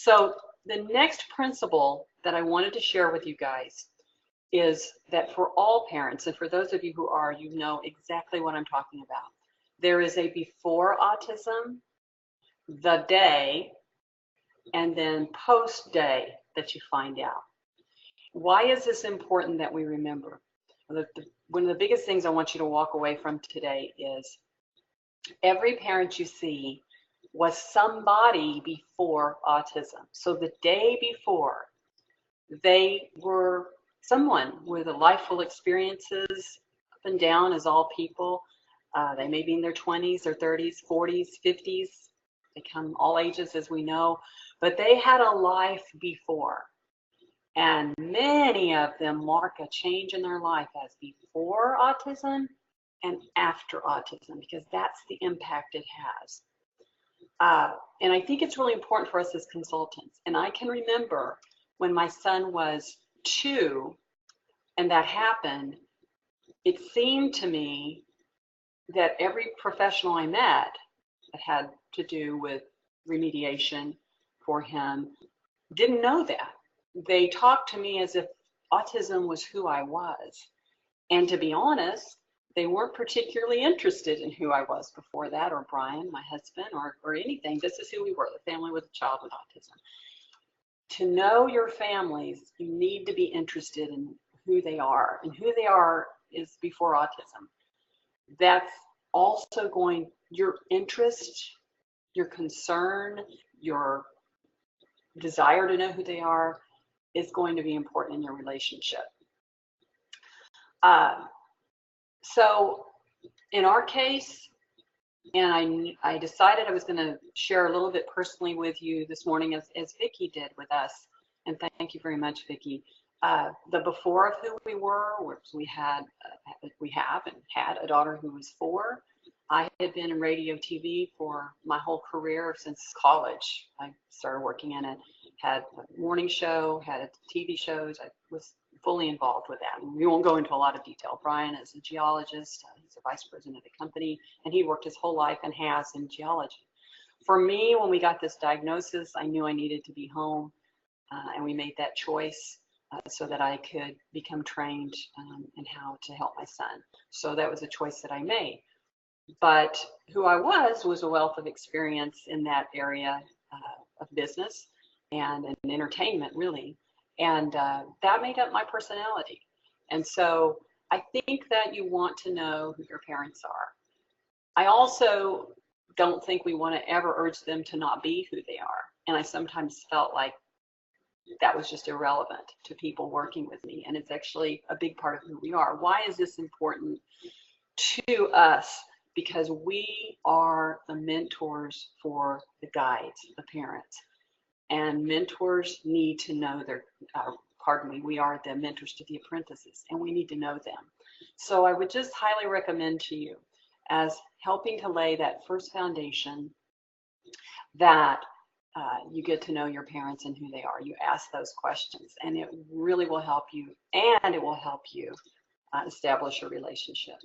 So the next principle that I wanted to share with you guys is that for all parents, and for those of you who are, you know exactly what I'm talking about. There is a before autism, the day, and then post day that you find out. Why is this important that we remember? One of the biggest things I want you to walk away from today is every parent you see was somebody before autism. So the day before, they were someone with a life full of experiences, up and down as all people. They may be in their 20s, their 30s, 40s, 50s. They come all ages, as we know, but they had a life before. And many of them mark a change in their life as before autism and after autism, because that's the impact it has. And I think it's really important for us as consultants. And I can remember when my son was 2 and that happened, it seemed to me that every professional I met that had to do with remediation for him didn't know that. They talked to me as if autism was who I was. And to be honest, they weren't particularly interested in who I was before that, or Brian, my husband, or anything. This is who we were, the family with a child with autism. To know your families, you need to be interested in who they are, and who they are is before autism. That's also going, your interest, your concern, your desire to know who they are is going to be important in your relationship. So in our case, and I decided I was going to share a little bit personally with you this morning, as Vicki did with us, and thank you very much, Vicki. The before of who we were, we have and had a daughter who was 4. I had been in radio TV for my whole career since college. I started working in it, had a morning show, had TV shows. I was fully involved with that. And we won't go into a lot of detail. Brian is a geologist. He's a vice president of the company, and he worked his whole life and has in geology. For me, when we got this diagnosis, I knew I needed to be home, and we made that choice so that I could become trained in how to help my son. So that was a choice that I made. But who I was a wealth of experience in that area of business and in entertainment, really. And that made up my personality. And so I think that you want to know who your parents are. I also don't think we want to ever urge them to not be who they are. And I sometimes felt like that was just irrelevant to people working with me. And it's actually a big part of who we are. Why is this important to us? Because we are the mentors for the guides, the parents. And mentors need to know we are the mentors to the apprentices, and we need to know them. So I would just highly recommend to you, as helping to lay that first foundation, that you get to know your parents and who they are. You ask those questions, and it really will help you, and it will help you establish a relationship.